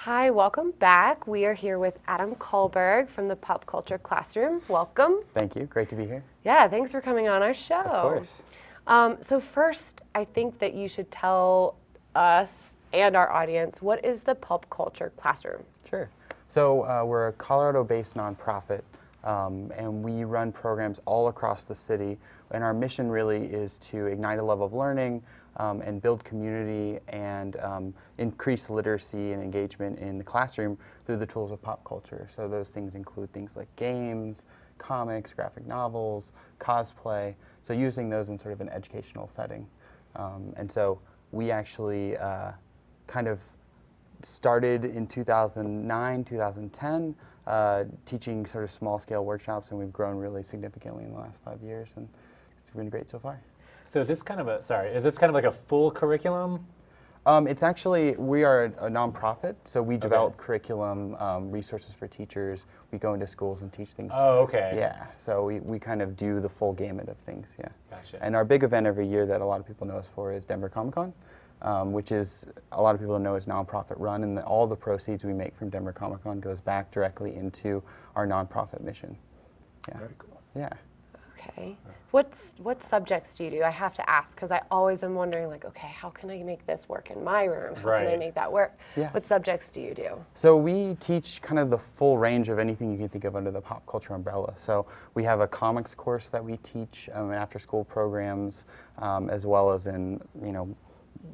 Hi, welcome back. We are here with Adam Kullberg from the Pop Culture Classroom. Welcome. Thank you. Great to be here. Yeah, thanks for coming on our show. Of course. So first, I think that you should tell us and our audience, what is the Pop Culture Classroom? Sure. So we're a Colorado-based nonprofit, and we run programs all across the city. And our mission really is to ignite a love of learning and build community and increase literacy and engagement in the classroom through the tools of pop culture. So those things include things like games, comics, graphic novels, cosplay. So using those in sort of an educational setting. And so we actually kind of started in 2009, 2010, teaching sort of small-scale workshops, and we've grown really significantly in the last 5 years, and it's been great so far. So is this kind of is this kind of like a full curriculum? It's actually, we are a nonprofit, so we develop curriculum, resources for teachers. We go into schools and teach things. Oh, okay. Yeah, so we kind of do the full gamut of things, yeah. Gotcha. And our big event every year that a lot of people know us for is Denver Comic-Con, which is, a lot of people know is nonprofit run, and all the proceeds we make from Denver Comic-Con goes back directly into our nonprofit mission. Yeah. Very cool. Yeah. Okay. What subjects do you do? I have to ask because I always am wondering, like, okay, how can I make this work in my room? How can I make that work? Yeah. What subjects do you do? So we teach kind of the full range of anything you can think of under the pop culture umbrella. So we have a comics course that we teach in after-school programs, as well as in,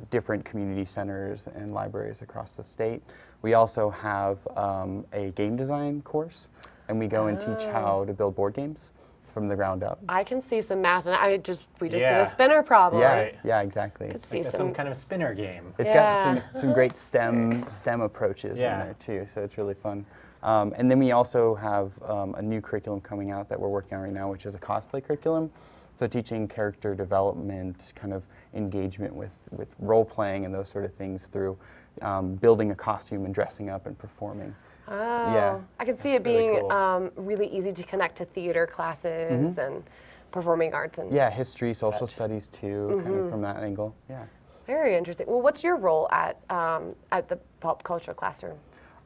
different community centers and libraries across the state. We also have a game design course, and we go and teach how to build board games from the ground up. I can see some math, and we just did a spinner problem. Yeah, Right. yeah, exactly. Could see Like some kind of spinner game. It's got some great STEM approaches in there too, so it's really fun. And then we also have a new curriculum coming out that we're working on right now, which is a cosplay curriculum. So teaching character development, kind of engagement with role playing and those sort of things through building a costume and dressing up and performing. Oh, Yeah. I can see it really being cool. really easy to connect to theater classes and performing arts. And Yeah, history, social studies too, kind of from that angle. Yeah. Very interesting. Well, what's your role at the Pop Culture Classroom?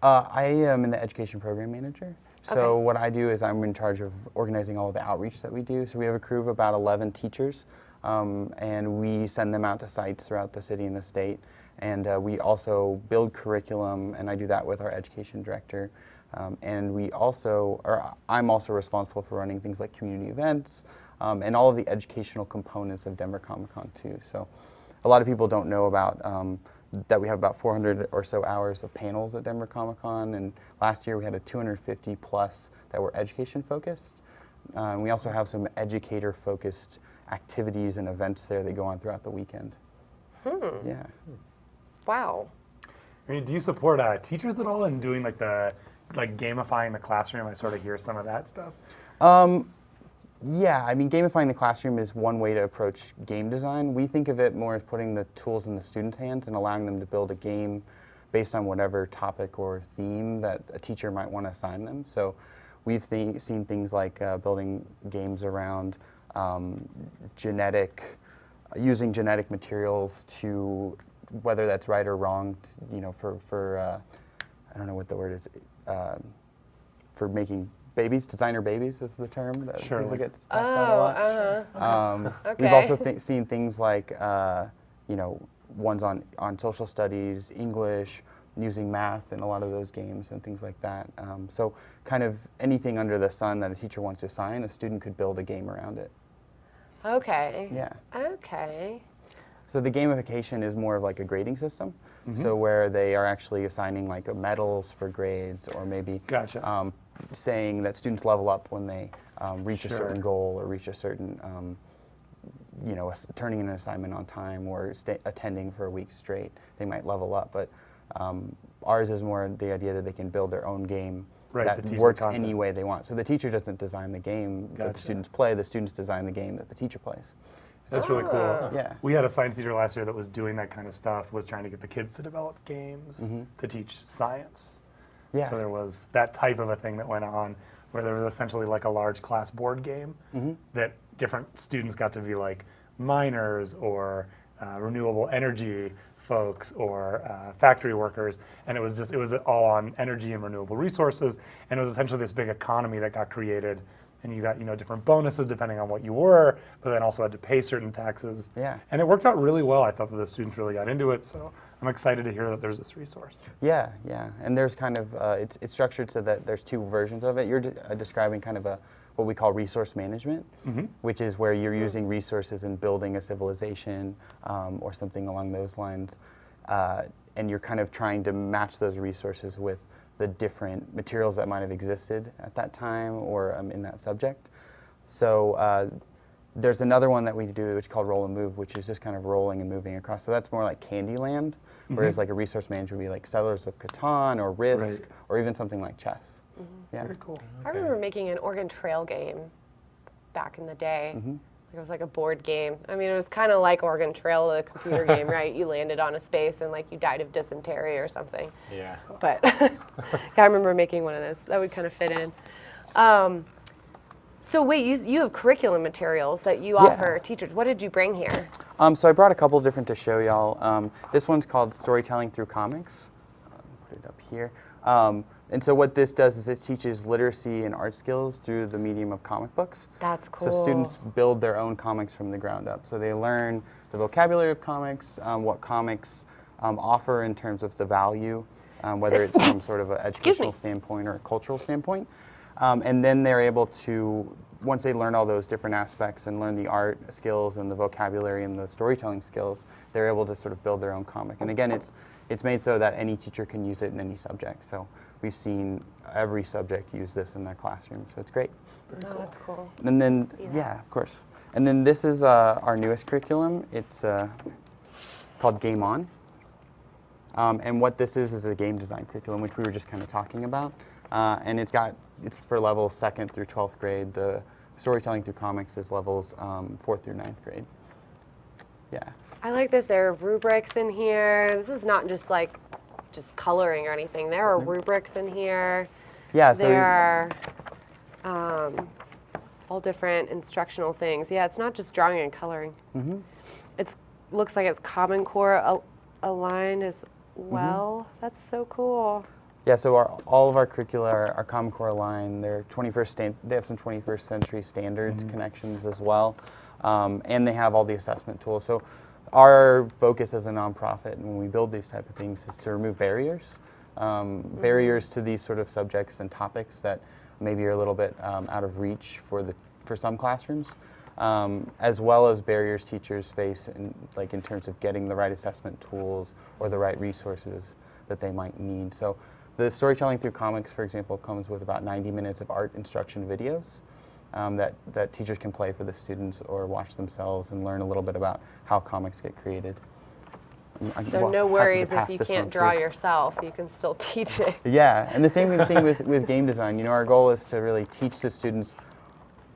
I am in the education program manager. So what I do is I'm in charge of organizing all of the outreach that we do. So we have a crew of about 11 teachers, and we send them out to sites throughout the city and the state. And we also build curriculum, and I do that with our education director. And I'm also responsible for running things like community events and all of the educational components of Denver Comic-Con too. So a lot of people don't know about that we have about 400 or so hours of panels at Denver Comic-Con, and last year we had 250 plus that were education focused. We also have some educator focused activities and events there that go on throughout the weekend. Yeah. Wow. I mean, do you support teachers at all in doing like gamifying the classroom? I sort of hear some of that stuff. Yeah, I mean, gamifying the classroom is one way to approach game design. We think of it more as putting the tools in the students' hands and allowing them to build a game based on whatever topic or theme that a teacher might want to assign them. So we've seen things like building games around using genetic materials to, whether that's right or wrong, for I don't know what the word is, for making babies, designer babies is the term that people get to talk about a lot. We've also seen things like, ones on social studies, English, using math in a lot of those games and things like that. So kind of anything under the sun that a teacher wants to assign, a student could build a game around it. Okay. Yeah. Okay. So the gamification is more of like a grading system. So where they are actually assigning like medals for grades, or maybe saying that students level up when they reach a certain goal or reach a certain, turning in an assignment on time or attending for a week straight. They might level up, but ours is more the idea that they can build their own game that works any way they want. So the teacher doesn't design the game that the students play, the students design the game that the teacher plays. That's really cool. Yeah. We had a science teacher last year that was doing that kind of stuff, was trying to get the kids to develop games to teach science. Yeah. So there was that type of a thing that went on where there was essentially like a large class board game that different students got to be like miners or renewable energy folks or factory workers, and it was all on energy and renewable resources, and it was essentially this big economy that got created, and you got different bonuses depending on what you were, but then also had to pay certain taxes. Yeah. And it worked out really well. I thought that the students really got into it, so I'm excited to hear that there's this resource. Yeah, yeah, and there's kind of it's structured so that there's two versions of it. You're describing kind of what we call resource management, which is where you're using resources in building a civilization or something along those lines, and you're kind of trying to match those resources with the different materials that might have existed at that time or in that subject. So there's another one that we do which is called roll and move, which is just kind of rolling and moving across. So that's more like Candyland, whereas like a resource manager would be like Settlers of Catan or Risk or even something like chess. Yeah. Very cool. I remember making an Oregon Trail game back in the day. It was like a board game. I mean, it was kind of like Oregon Trail, the computer game, right? You landed on a space and like you died of dysentery or something. Yeah. But yeah, I remember making one of those. That would kind of fit in. So wait, you have curriculum materials that you offer teachers. What did you bring here? So I brought a couple different to show y'all. This one's called Storytelling Through Comics. Put it up here. And so what this does is it teaches literacy and art skills through the medium of comic books. That's cool. So students build their own comics from the ground up. So they learn the vocabulary of comics, what comics offer in terms of the value, whether it's from sort of an educational standpoint or a cultural standpoint. And then they're able to, once they learn all those different aspects and learn the art skills and the vocabulary and the storytelling skills, they're able to sort of build their own comic. And again, it's made so that any teacher can use it in any subject. So we've seen every subject use this in their classroom, so it's great. That's cool. And then, yeah, of course. And then this is our newest curriculum. It's called Game On. And what this is a game design curriculum, which we were just kind of talking about. And it's for levels 2nd through 12th grade. The storytelling through comics is levels 4th through 9th grade. Yeah. I like this. There are rubrics in here. This is not just like coloring or anything. There are rubrics in here. Yeah. So there are all different instructional things. Yeah, it's not just drawing and coloring. It looks like it's Common Core aligned as well. That's so cool. Yeah, so all of our curricula are Common Core aligned. They have some 21st century standards connections as well, and they have all the assessment tools. So our focus as a nonprofit, and when we build these type of things, is to remove barriers, barriers to these sort of subjects and topics that maybe are a little bit out of reach for some classrooms, as well as barriers teachers face in terms of getting the right assessment tools or the right resources that they might need. So the Storytelling Through Comics, for example, comes with about 90 minutes of art instruction videos that teachers can play for the students or watch themselves and learn a little bit about how comics get created. So no worries if you can't draw yourself, you can still teach it. Yeah, and the same thing with game design. Our goal is to really teach the students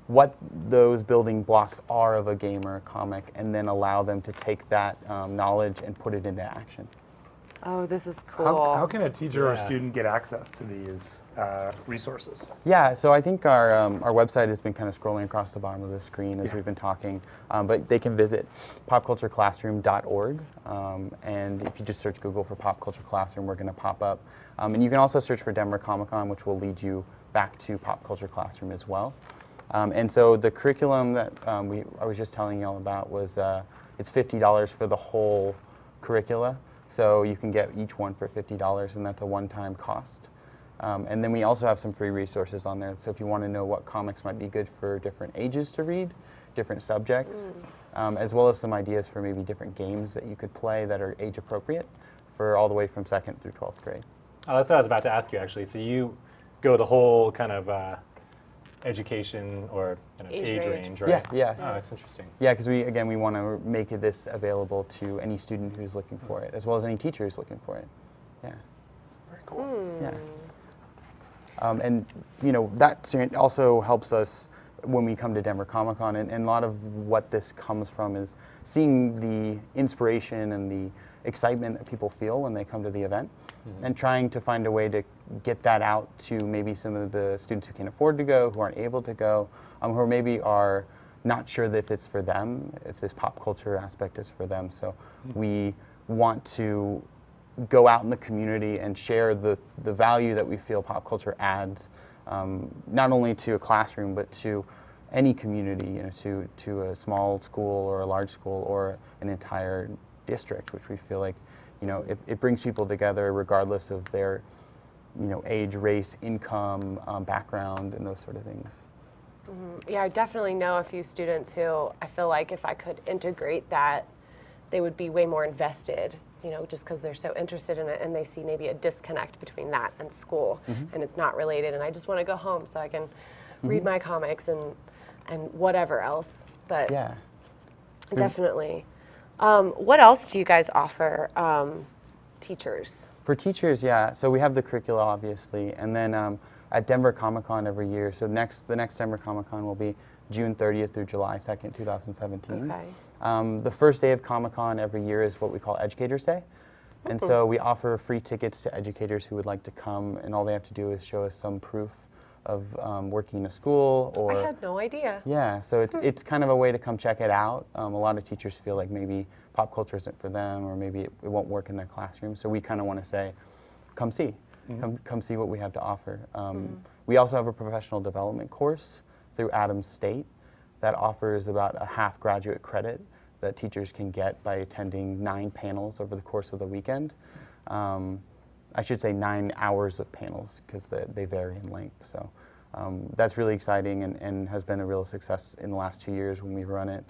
what those building blocks are of a game or a comic, and then allow them to take that knowledge and put it into action. Oh, this is cool. How can a teacher or student get access to these resources? Yeah, so I think our website has been kind of scrolling across the bottom of the screen as we've been talking, but they can visit popcultureclassroom.org, and if you just search Google for Pop Culture Classroom, we're going to pop up. And you can also search for Denver Comic Con, which will lead you back to Pop Culture Classroom as well. And so the curriculum that I was just telling you all about was it's $50 for the whole curricula. So you can get each one for $50, and that's a one-time cost. And then we also have some free resources on there. So if you want to know what comics might be good for different ages to read, different subjects, as well as some ideas for maybe different games that you could play that are age appropriate for all the way from 2nd through 12th grade. Oh, that's what I was about to ask you, actually. So you go the whole kind of education or age range, right? Yeah. Oh, that's interesting. Yeah, because we want to make this available to any student who's looking for it, as well as any teacher who's looking for it. Yeah. Very cool. Yeah. And that also helps us when we come to Denver Comic Con, and a lot of what this comes from is seeing the inspiration and the excitement that people feel when they come to the event, and trying to find a way to get that out to maybe some of the students who can't afford to go, who aren't able to go, who maybe are not sure that if it's for them, if this pop culture aspect is for them. So we want to go out in the community and share the value that we feel pop culture adds, not only to a classroom, but to any community, you know, to a small school or a large school or an entire district, which we feel like, you know, it brings people together regardless of their, you know, age, race, income, background, and those sort of things. Mm-hmm. Yeah, I definitely know a few students who I feel like if I could integrate that, they would be way more invested, you know, just because they're so interested in it and they see maybe a disconnect between that and school, and it's not related, and I just want to go home so I can read my comics and whatever else. But Yeah. definitely. What else do you guys offer teachers? For teachers, yeah. So we have the curricula, obviously, and then at Denver Comic Con every year. So the next Denver Comic Con will be June 30th through July 2nd, 2017. Okay. The first day of Comic Con every year is what we call Educators Day. And so we offer free tickets to educators who would like to come, and all they have to do is show us some proof of working in a school or... I had no idea. Yeah, so it's kind of a way to come check it out. A lot of teachers feel like maybe pop culture isn't for them, or maybe it won't work in their classroom. So we kind of want to say, come see. Come see what we have to offer. We also have a professional development course through Adams State that offers about a half graduate credit that teachers can get by attending 9 panels over the course of the weekend. I should say 9 hours of panels because they vary in length. So that's really exciting and has been a real success in the last 2 years when we run it.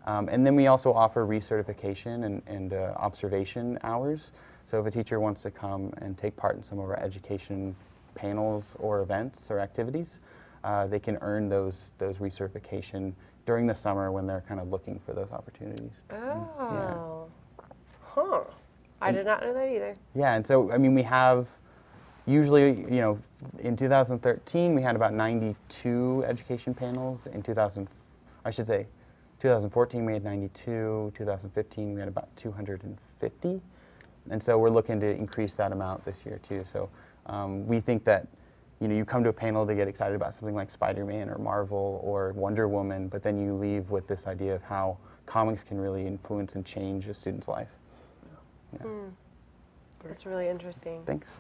And then we also offer recertification and observation hours. So if a teacher wants to come and take part in some of our education panels or events or activities, they can earn those recertification during the summer when they're kind of looking for those opportunities. Oh. Huh. I did not know that either. Yeah, and so, I mean, we have usually, you know, in 2013, we had about 92 education panels. In 2014, we had 92. 2015, we had about 250. And so we're looking to increase that amount this year, too. So we think that, you know, you come to a panel to get excited about something like Spider-Man or Marvel or Wonder Woman, but then you leave with this idea of how comics can really influence and change a student's life. Yeah. That's really interesting. Thanks.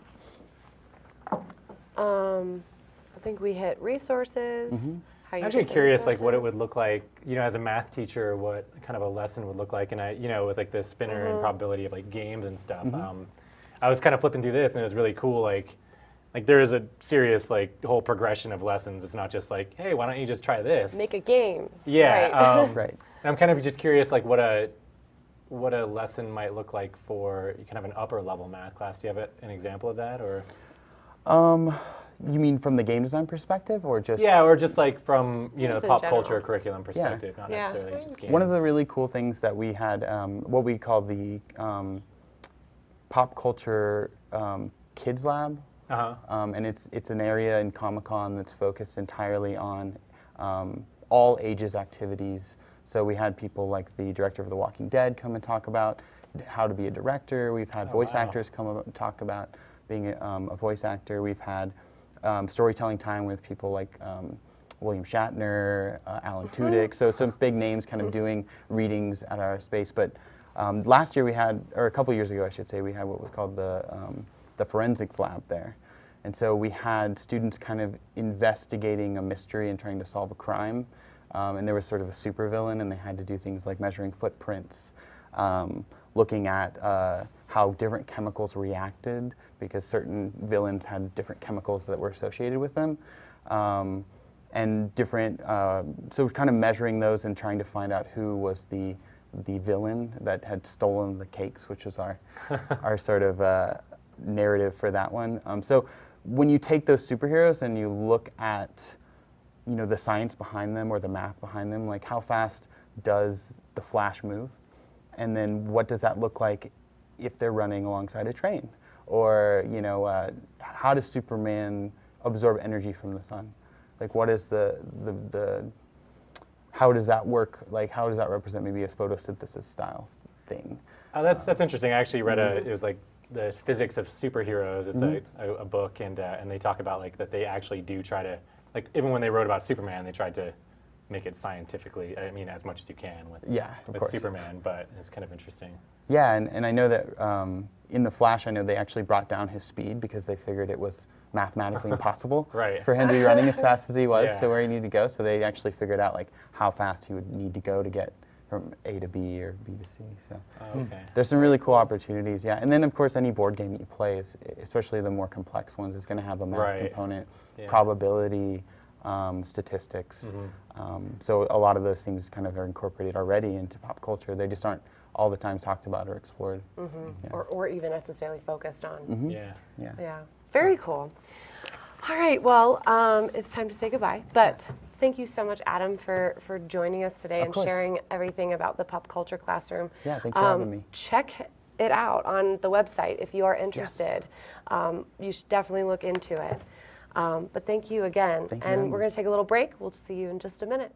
I think we hit resources. How you I'm actually get the curious, like, what it resources. would look like, you know, as a math teacher, what kind of a lesson would look like, and I, you know, with like the spinner and probability of like games and stuff. I was kind of flipping through this, and it was really cool, like there is a serious like whole progression of lessons. It's not just like, hey, why don't you just try this? Make a game. Yeah. Right. Right. And I'm kind of just curious, like, what a lesson might look like for kind of an upper level math class. Do you have an example of that, or? You mean from the game design perspective, or just? Yeah, or just like from, you know, Just in pop general. culture curriculum perspective, not Yeah. necessarily just games. One of the really cool things that we had, what we call the pop culture kids lab, and it's an area in Comic-Con that's focused entirely on all ages activities. So we had people like the director of The Walking Dead come and talk about how to be a director. We've had voice actors come up and talk about being a voice actor. We've had storytelling time with people like William Shatner, Alan Tudyk. So some big names kind of doing readings at our space. But last year we had, or a couple years ago I should say, we had what was called the forensics lab there. And so we had students kind of investigating a mystery and trying to solve a crime. And there was sort of a supervillain, and they had to do things like measuring footprints, looking at how different chemicals reacted, because certain villains had different chemicals that were associated with them, and different, so kind of measuring those and trying to find out who was the villain that had stolen the cakes, which was our sort of narrative for that one. So when you take those superheroes and you look at, you know, the science behind them or the math behind them, like how fast does the Flash move? And then what does that look like if they're running alongside a train? Or, you know, how does Superman absorb energy from the sun? Like, what is how does that work? Like, how does that represent maybe a photosynthesis style thing? That's interesting. I actually read it was like the physics of superheroes. It's a book, and they talk about like that they actually do try to, like, even when they wrote about Superman, they tried to make it scientifically, I mean, as much as you can with, of with course. Superman, but it's kind of interesting. Yeah, and I know that in The Flash, I know they actually brought down his speed because they figured it was mathematically impossible Right. for him to be running as fast as he was Yeah. to where he needed to go. So they actually figured out like how fast he would need to go to get from A to B or B to C. So Okay. there's some really cool opportunities, yeah. And then of course any board game that you play, is, especially the more complex ones, is going to have a math Right. component, Yeah. probability, statistics. So a lot of those things kind of are incorporated already into pop culture. They just aren't all the time talked about or explored. Or even necessarily focused on. Yeah. Yeah. Yeah, very cool. All right, well, it's time to say goodbye, but thank you so much, Adam, for joining us today and course. sharing everything about the Pop Culture Classroom. Yeah, thanks for having me. Check it out on the website if you are interested. You should definitely look into it. But thank you again. Thank you, and Emily. we're going to take a little break. We'll see you in just a minute.